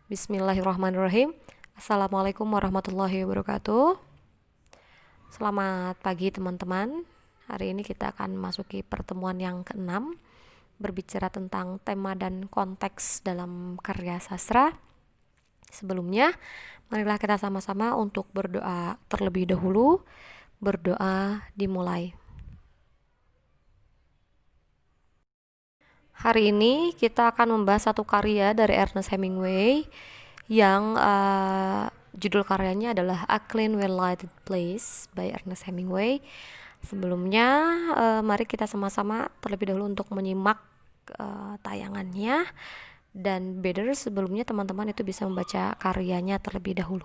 Bismillahirrahmanirrahim. Assalamualaikum warahmatullahi wabarakatuh. Selamat pagi teman-teman. Hari ini kita akan memasuki pertemuan yang keenam, berbicara tentang tema dan konteks dalam karya sastra. Sebelumnya, marilah kita sama-sama untuk berdoa terlebih dahulu. Berdoa dimulai. Hari ini kita akan membahas satu karya dari Ernest Hemingway yang judul karyanya adalah A Clean Well-Lighted Place by Ernest Hemingway. Sebelumnya, mari kita sama-sama terlebih dahulu untuk menyimak tayangannya, dan better sebelumnya teman-teman itu bisa membaca karyanya terlebih dahulu.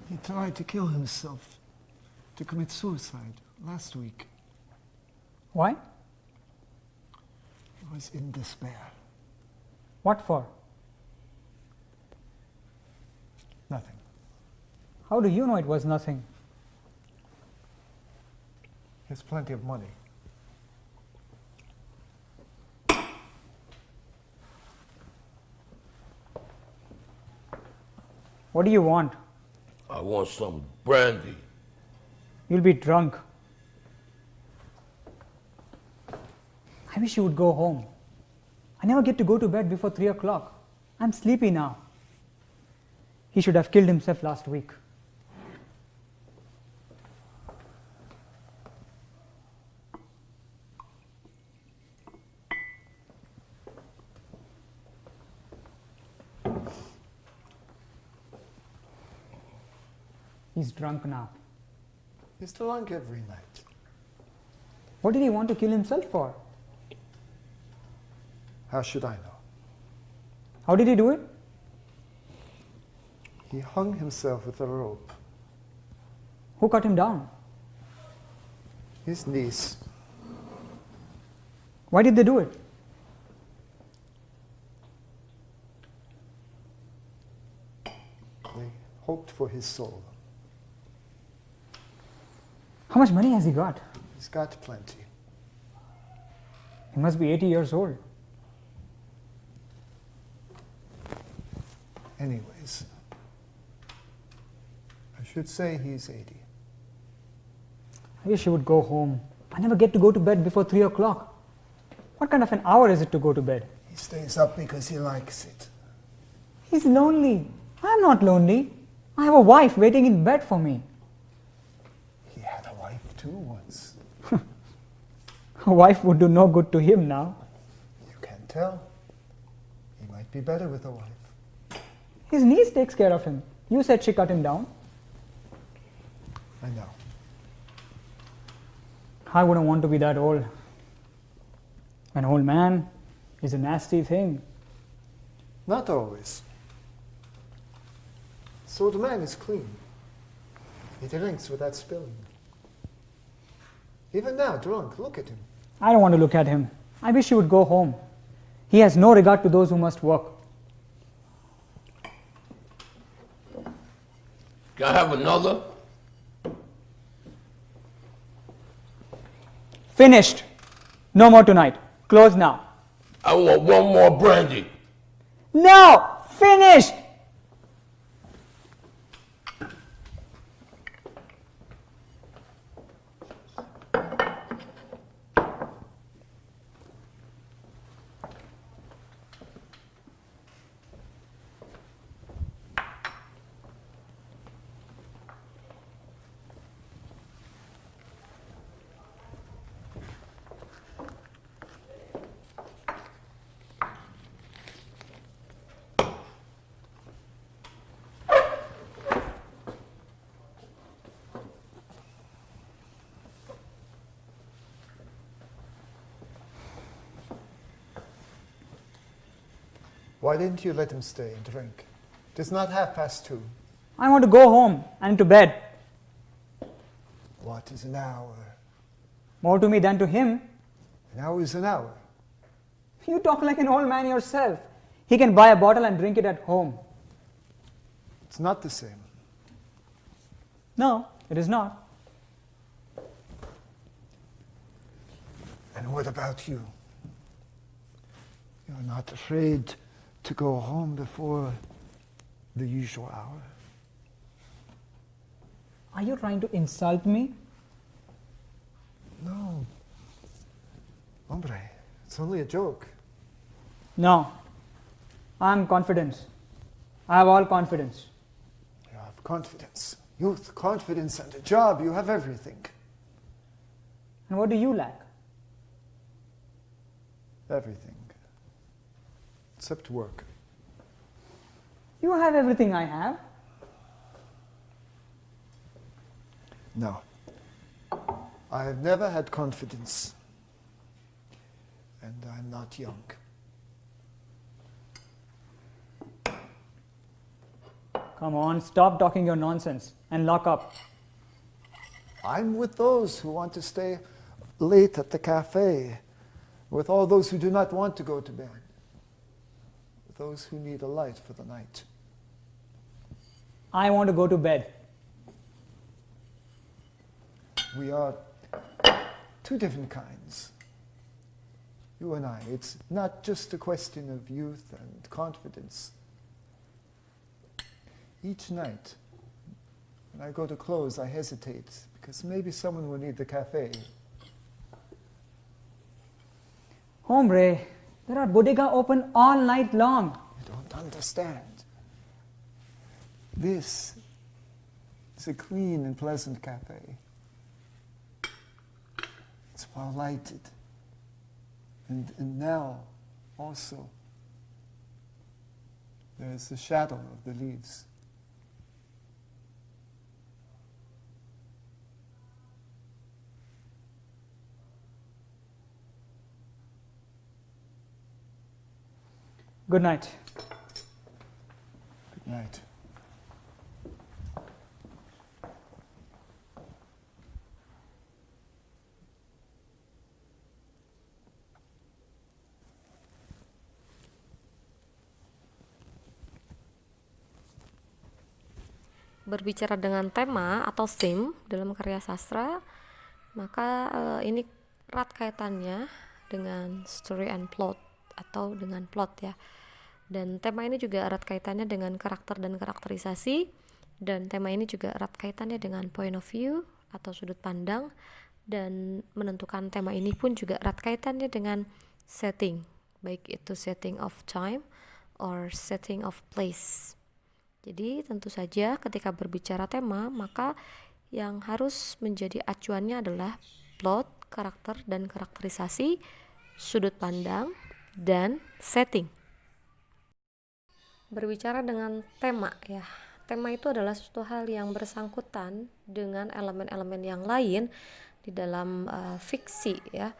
He tried to kill himself, to commit suicide last week. Why? He was in despair. What for? Nothing. How do you know it was nothing? He has plenty of money. What do you want? I want some brandy. You'll be drunk. I wish you would go home. I never get to go to bed before 3 o'clock. I'm sleepy now. He should have killed himself last week. He's drunk now. He's drunk every night. What did he want to kill himself for? How should I know? How did he do it? He hung himself with a rope. Who cut him down? His niece. Why did they do it? They hoped for his soul. How much money has he got? He's got plenty. He must be 80 years old. Anyways, I should say he's 80. I wish he would go home. I never get to go to bed before 3 o'clock. What kind of an hour is it to go to bed? He stays up because he likes it. He's lonely. I'm not lonely. I have a wife waiting in bed for me. He had a wife too once. A wife would do no good to him now. You can't tell. He might be better with a wife. His niece takes care of him. You said she cut him down. I know. I wouldn't want to be that old. An old man is a nasty thing. Not always. So the man is clean. He drinks without spilling. Even now, drunk, look at him. I don't want to look at him. I wish he would go home. He has no regard to those who must work. Can I have another? Finished. No more tonight. Close now. I want one more brandy. No! Finished! Why didn't you let him stay and drink? It is not 2:30. I want to go home and to bed. What is an hour? More to me than to him. An hour is an hour. You talk like an old man yourself. He can buy a bottle and drink it at home. It's not the same. No, it is not. And what about you? You're not afraid to go home before the usual hour? Are you trying to insult me? No. Hombre, it's only a joke. No. I'm confident. I have all confidence. You have confidence. Youth, confidence, and a job. You have everything. And what do you lack? Everything. Except work. You have everything I have. No. I have never had confidence. And I'm not young. Come on, stop talking your nonsense and lock up. I'm with those who want to stay late at the cafe, with all those who do not want to go to bed, with those who need a light for the night. I want to go to bed. We are two different kinds. You and I. It's not just a question of youth and confidence. Each night, when I go to close, I hesitate, because maybe someone will need the cafe. Hombre, there are bodega open all night long. You don't understand. This is a clean and pleasant cafe. It's well lighted. And now, also, there's the shadow of the leaves. Good night. Good night. Berbicara dengan tema atau theme dalam karya sastra, maka ini erat kaitannya dengan story and plot atau dengan plot ya. Dan tema ini juga erat kaitannya dengan karakter dan karakterisasi, dan tema ini juga erat kaitannya dengan point of view atau sudut pandang, dan menentukan tema ini pun juga erat kaitannya dengan setting, baik itu setting of time or setting of place. Jadi tentu saja ketika berbicara tema, maka yang harus menjadi acuannya adalah plot, karakter dan karakterisasi, sudut pandang, dan setting. Berbicara dengan tema ya, tema itu adalah suatu hal yang bersangkutan dengan elemen-elemen yang lain di dalam fiksi ya.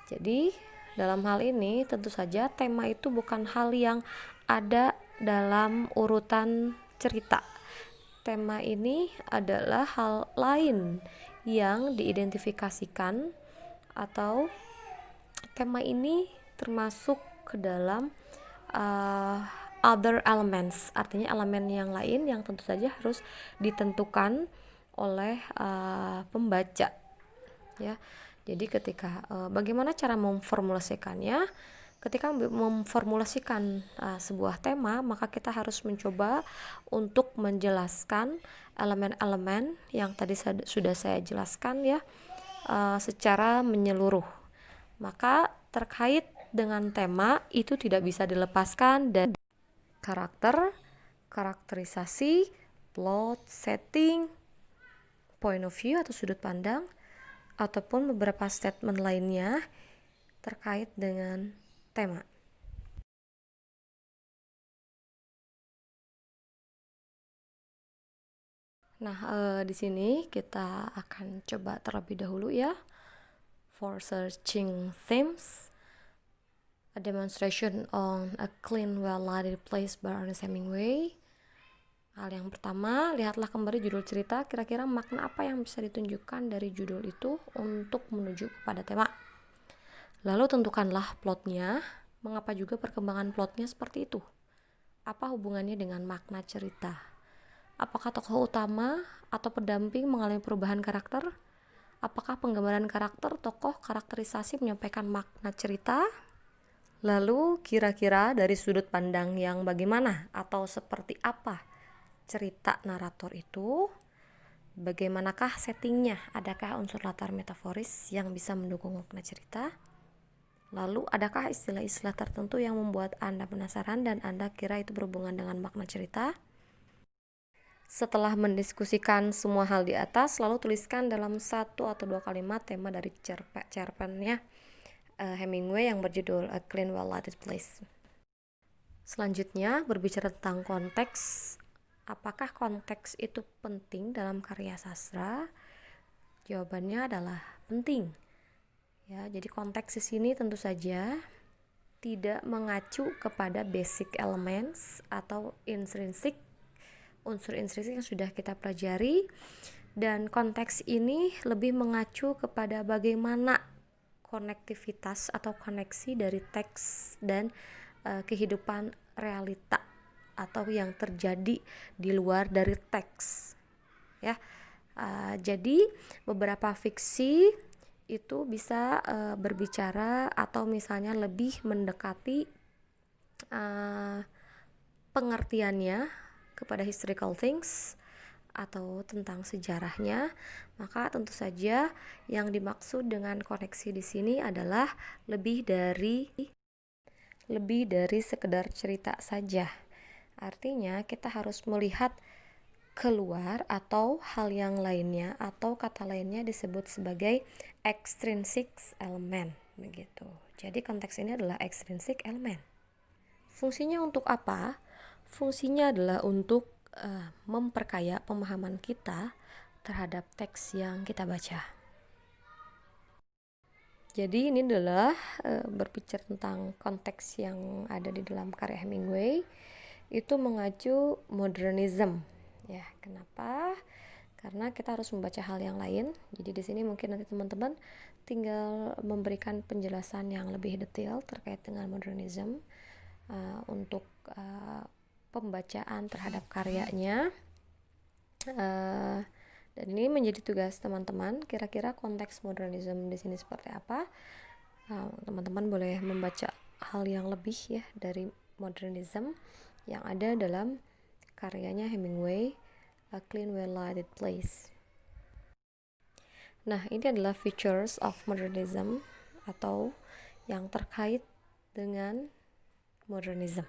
Jadi dalam hal ini tentu saja tema itu bukan hal yang ada dalam urutan cerita. Tema ini adalah hal lain yang diidentifikasikan, atau tema ini termasuk ke dalam other elements, artinya elemen yang lain yang tentu saja harus ditentukan oleh pembaca ya. Jadi ketika bagaimana cara memformulasikannya? Ketika memformulasikan sebuah tema, maka kita harus mencoba untuk menjelaskan elemen-elemen yang tadi sudah saya jelaskan ya, secara menyeluruh. Maka terkait dengan tema itu tidak bisa dilepaskan dari karakter, karakterisasi, plot, setting, point of view atau sudut pandang, ataupun beberapa statement lainnya terkait dengan tema. Nah, di sini kita akan coba terlebih dahulu ya. For searching themes, a demonstration on a clean, well-lighted place by Ernest Hemingway. Hal yang pertama, lihatlah kembali judul cerita, kira-kira makna apa yang bisa ditunjukkan dari judul itu untuk menuju kepada tema. Lalu tentukanlah plotnya, mengapa juga perkembangan plotnya seperti itu. Apa hubungannya dengan makna cerita? Apakah tokoh utama atau pendamping mengalami perubahan karakter? Apakah penggambaran karakter, tokoh, karakterisasi menyampaikan makna cerita? Lalu kira-kira dari sudut pandang yang bagaimana atau seperti apa cerita narator itu? Bagaimanakah settingnya? Adakah unsur latar metaforis yang bisa mendukung makna cerita? Lalu adakah istilah-istilah tertentu yang membuat Anda penasaran dan Anda kira itu berhubungan dengan makna cerita? Setelah mendiskusikan semua hal di atas, lalu tuliskan dalam 1 atau 2 kalimat tema dari cerpennya Hemingway yang berjudul A Clean Well-Lighted Place. Selanjutnya, berbicara tentang konteks. Apakah konteks itu penting dalam karya sastra? Jawabannya adalah penting. Ya, jadi konteks di sini tentu saja tidak mengacu kepada basic elements atau unsur intrinsik yang sudah kita pelajari, dan konteks ini lebih mengacu kepada bagaimana konektivitas atau koneksi dari teks dan kehidupan realita atau yang terjadi di luar dari teks. Ya, jadi beberapa fiksi itu bisa berbicara atau misalnya lebih mendekati pengertiannya kepada historical things atau tentang sejarahnya, maka tentu saja yang dimaksud dengan koneksi di sini adalah lebih dari sekedar cerita saja. Artinya kita harus melihat keluar atau hal yang lainnya atau kata lainnya disebut sebagai extrinsic element begitu. Jadi konteks ini adalah extrinsic element. Fungsinya untuk apa? Fungsinya adalah untuk memperkaya pemahaman kita terhadap teks yang kita baca. Jadi ini adalah berbicara tentang konteks yang ada di dalam karya Hemingway, itu mengacu modernism. Ya, kenapa? Karena kita harus membaca hal yang lain. Jadi di sini mungkin nanti teman-teman tinggal memberikan penjelasan yang lebih detail terkait dengan modernism untuk pembacaan terhadap karyanya. Dan ini menjadi tugas teman-teman. Kira-kira konteks modernism di sini seperti apa? Teman-teman boleh membaca hal yang lebih ya dari modernism yang ada dalam karyanya Hemingway, A Clean Well-Lighted Place. Nah, ini adalah features of modernism atau yang terkait dengan modernism.